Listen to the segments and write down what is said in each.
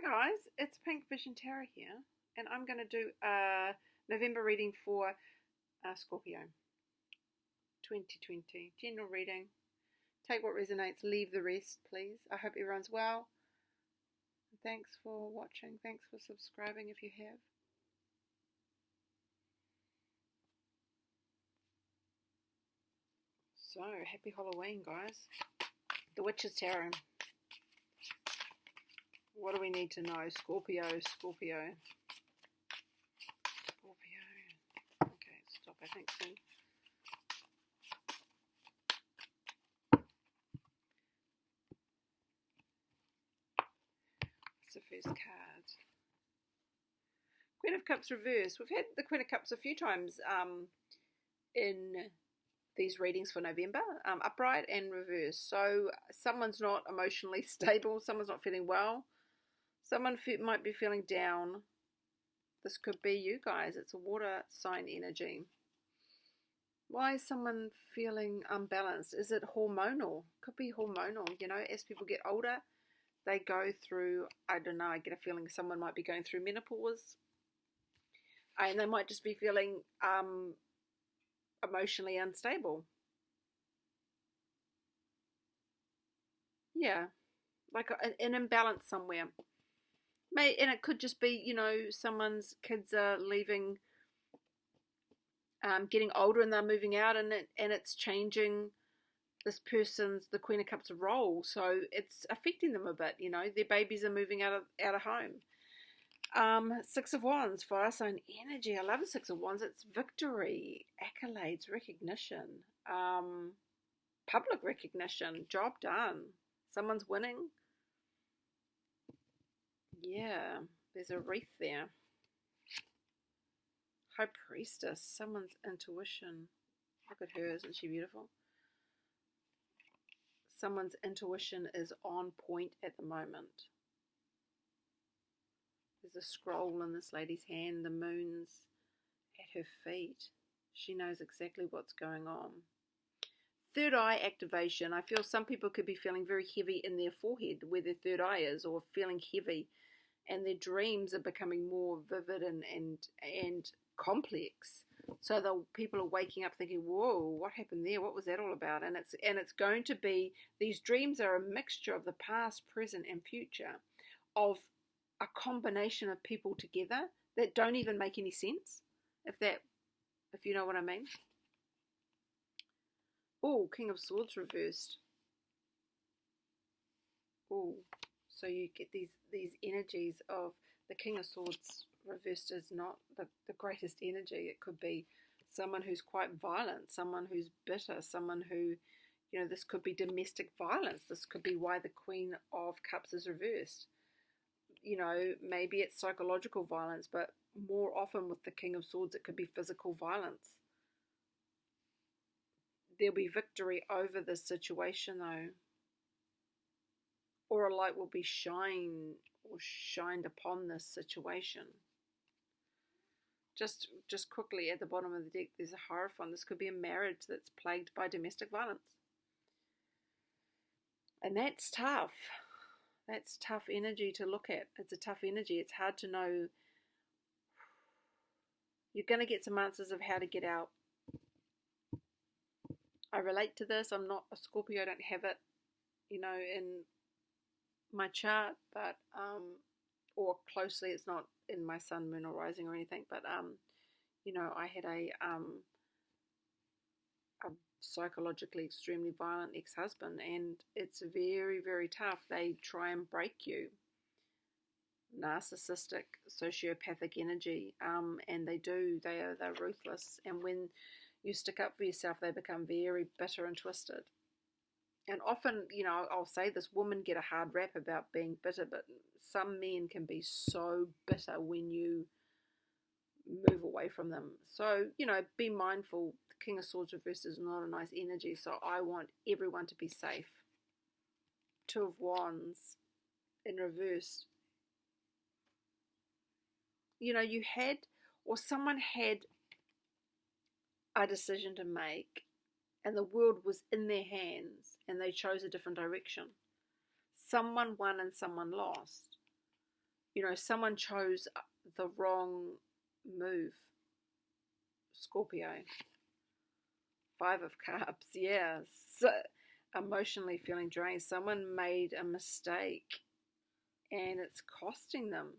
guys, it's Pink Vision Tarot here, and I'm going to do a November reading for Scorpio 2020. General reading. Take what resonates, leave the rest, please. I hope everyone's well. Thanks for watching. Thanks for subscribing if you have. So, happy Halloween, guys. The Witch's Tarot. What do we need to know? Scorpio. Okay, stop, I think soon. What's the first card? Queen of Cups reverse. We've had the Queen of Cups a few times in these readings for November, upright and reverse. So someone's not emotionally stable, someone's not feeling well, someone might be feeling down. This could be you guys. It's a water sign energy. Why is someone feeling unbalanced? Is it hormonal? Could be hormonal. You know, as people get older, they go through, I don't know, I get a feeling someone might be going through menopause. And they might just be feeling emotionally unstable. Yeah, like an imbalance somewhere. And it could just be, you know, someone's kids are leaving, getting older, and they're moving out, and it's changing this person's, the Queen of Cups, role. So it's affecting them a bit. You know, their babies are moving out of home. Six of Wands, fire sign energy. I love the Six of Wands. It's victory, accolades, recognition, public recognition, job done. Someone's winning. Yeah, there's a wreath there. High Priestess, someone's intuition. Look at her, isn't she beautiful? Someone's intuition is on point at the moment. There's a scroll in this lady's hand. The moon's at her feet. She knows exactly what's going on. Third eye activation. I feel some people could be feeling very heavy in their forehead where their third eye is, or feeling heavy, and their dreams are becoming more vivid and complex. So people are waking up thinking, whoa, what happened there? What was that all about? And it's going to be, these dreams are a mixture of the past, present, and future, of a combination of people together that don't even make any sense, if you know what I mean. Oh, King of Swords reversed. Oh, so you get these energies of the King of Swords reversed is not the greatest energy. It could be someone who's quite violent, someone who's bitter, someone who, you know, this could be domestic violence. This could be why the Queen of Cups is reversed. You know, maybe it's psychological violence, but more often with the King of Swords, it could be physical violence. There'll be victory over this situation, though. Or a light will be shined upon this situation. Just quickly at the bottom of the deck, there's a Hierophant. This could be a marriage that's plagued by domestic violence. And that's tough. That's tough energy to look at. It's a tough energy. It's hard to know. You're going to get some answers of how to get out. I relate to this. I'm not a Scorpio. I don't have it, you know, in my chart, but or closely. It's not in my sun, moon, or rising or anything. But you know, I had a psychologically extremely violent ex-husband, and it's very, very tough. They try and break you. Narcissistic, sociopathic energy, and they're ruthless. And when you stick up for yourself, they become very bitter and twisted. And often, you know, I'll say this, women get a hard rap about being bitter, but some men can be so bitter when you move away from them. So, you know, be mindful. The King of Swords reversed is not a nice energy, so I want everyone to be safe. Two of Wands in reverse. You know, someone had a decision to make, and the world was in their hands, and they chose a different direction. Someone won and someone lost. someone chose the wrong move. Scorpio. 5 of Cups, yeah. So, emotionally feeling drained. Someone made a mistake and it's costing them.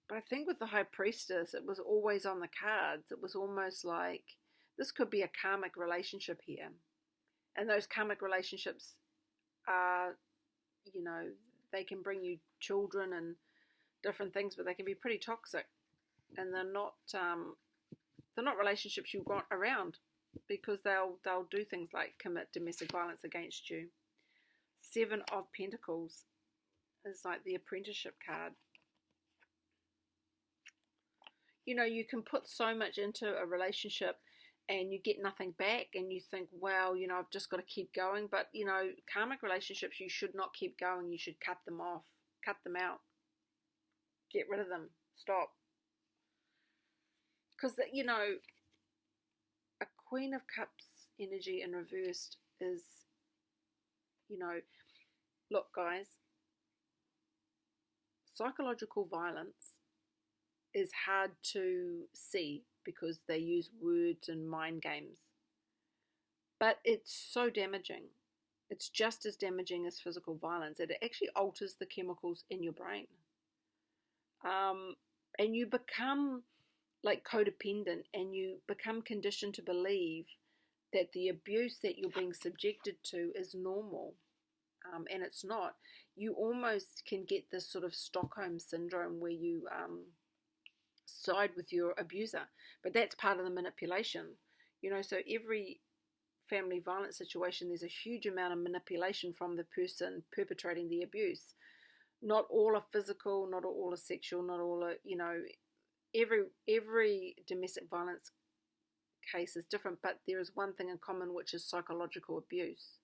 But I think with the High Priestess, it was always on the cards. It was almost like this could be a karmic relationship here. And those karmic relationships are, they can bring you children and different things, but they can be pretty toxic. And they're not relationships you want around, because they'll do things like commit domestic violence against you. 7 of Pentacles is like the apprenticeship card. You can put so much into a relationship and you get nothing back, and you think, wow, I've just got to keep going. But, karmic relationships, you should not keep going. You should cut them off, cut them out, get rid of them, stop. Because, a Queen of Cups energy in reversed is, look, guys, psychological violence is hard to see because they use words and mind games. But it's so damaging. It's just as damaging as physical violence. It actually alters the chemicals in your brain. And you become like codependent, and you become conditioned to believe that the abuse that you're being subjected to is normal. And it's not. You almost can get this sort of Stockholm syndrome where you side with your abuser, but that's part of the manipulation. So every family violence situation, there's a huge amount of manipulation from the person perpetrating the abuse. Not all are physical, not all are sexual, not all are, every domestic violence case is different, but there is one thing in common, which is psychological abuse.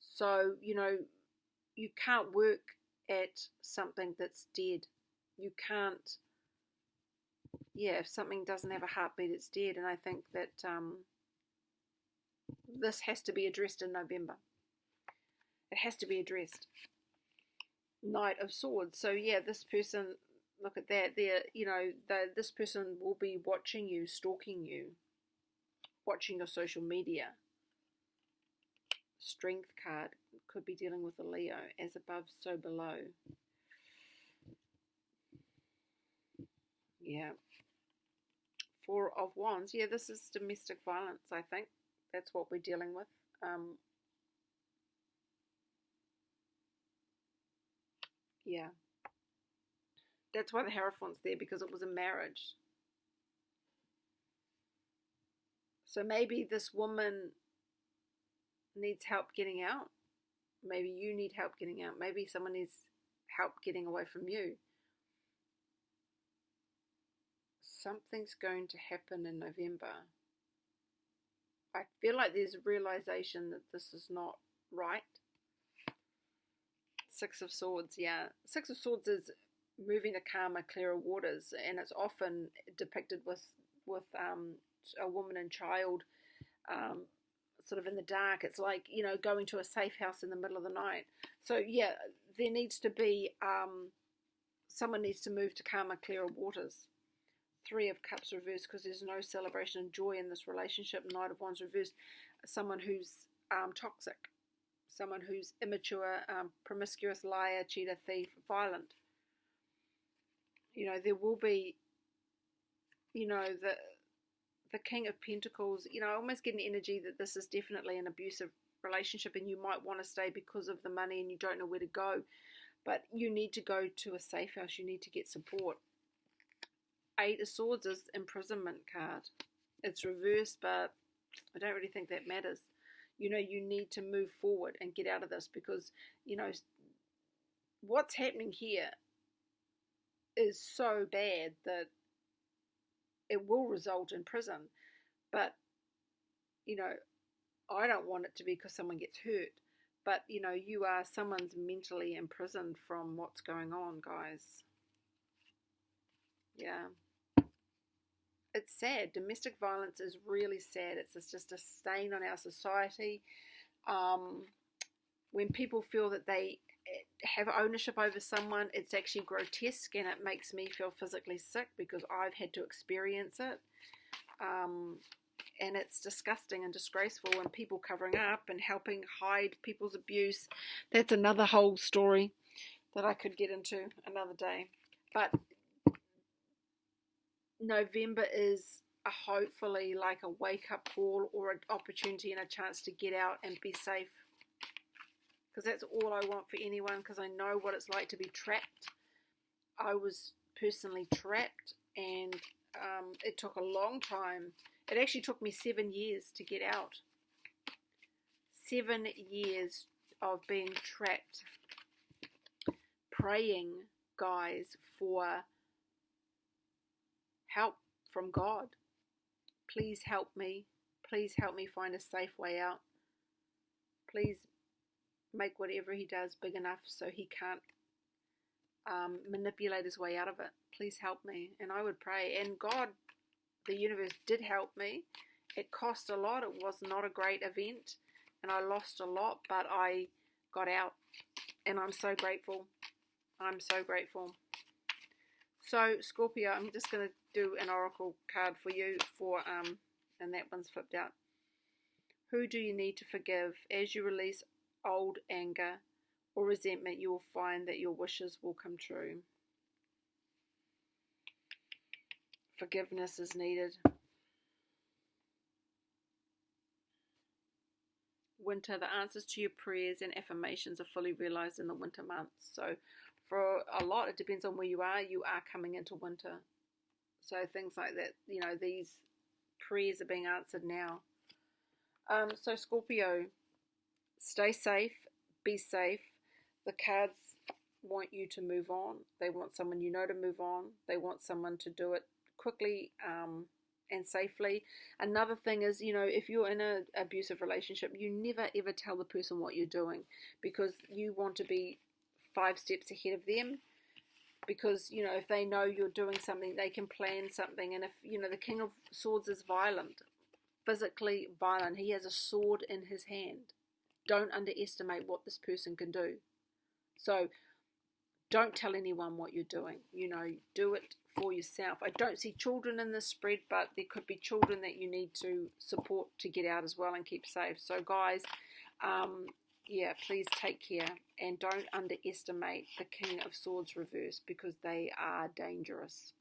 So, you can't work at something that's dead. You can't, if something doesn't have a heartbeat, it's dead. And I think that this has to be addressed in November. It has to be addressed. Knight of Swords. So, this person, look at that. This person will be watching you, stalking you, watching your social media. Strength card. Could be dealing with a Leo. As above, so below. Yeah. 4 of Wands. Yeah, this is domestic violence, I think. That's what we're dealing with. Yeah. That's why the Hierophant's there, because it was a marriage. So maybe this woman needs help getting out. Maybe you need help getting out. Maybe someone needs help getting away from you. Something's going to happen in November. I feel like there's a realization that this is not right. 6 of Swords, yeah. 6 of Swords is moving to calmer, clearer waters, and it's often depicted with a woman and child sort of in the dark. It's like, going to a safe house in the middle of the night. So, there needs to be, someone needs to move to calmer, clearer waters. 3 of Cups reversed, because there's no celebration and joy in this relationship. Knight of Wands reversed. Someone who's toxic. Someone who's immature, promiscuous, liar, cheater, thief, violent. There will be, the King of Pentacles. I almost get an energy that this is definitely an abusive relationship, and you might want to stay because of the money and you don't know where to go. But you need to go to a safe house. You need to get support. 8 of Swords is imprisonment card. It's reversed, but I don't really think that matters. You need to move forward and get out of this, because, what's happening here is so bad that it will result in prison. But, I don't want it to be because someone gets hurt. But, someone's mentally imprisoned from what's going on, guys. Yeah. It's sad. Domestic violence is really sad. It's just a stain on our society. When people feel that they have ownership over someone, it's actually grotesque, and it makes me feel physically sick because I've had to experience it. And it's disgusting and disgraceful, and people covering up and helping hide people's abuse. That's another whole story that I could get into another day. But November is hopefully like a wake-up call or an opportunity and a chance to get out and be safe. Because that's all I want for anyone, because I know what it's like to be trapped. I was personally trapped, and it took a long time. It actually took me 7 years to get out. 7 years of being trapped. Praying, guys, for help from God. Please help me. Please help me find a safe way out. Please make whatever he does big enough so he can't manipulate his way out of it. Please help me. And I would pray. And God, the universe, did help me. It cost a lot. It was not a great event. And I lost a lot, but I got out. And I'm so grateful. I'm so grateful. So, Scorpio, I'm just going to do an oracle card for you and that one's flipped out. Who do you need to forgive? As you release old anger or resentment, you will find that your wishes will come true. Forgiveness is needed. Winter, the answers to your prayers and affirmations are fully realized in the winter months. So for a lot, it depends on where you are coming into winter. So things like that, these prayers are being answered now. So Scorpio, stay safe, be safe. The cards want you to move on. They want someone to move on. They want someone to do it quickly and safely. Another thing is, if you're in an abusive relationship, you never ever tell the person what you're doing, because you want to be 5 steps ahead of them. Because, if they know you're doing something, they can plan something. And if, the King of Swords is violent, physically violent, he has a sword in his hand. Don't underestimate what this person can do. So don't tell anyone what you're doing. Do it for yourself. I don't see children in this spread, but there could be children that you need to support to get out as well and keep safe. So guys, please take care, and don't underestimate the King of Swords reverse, because they are dangerous.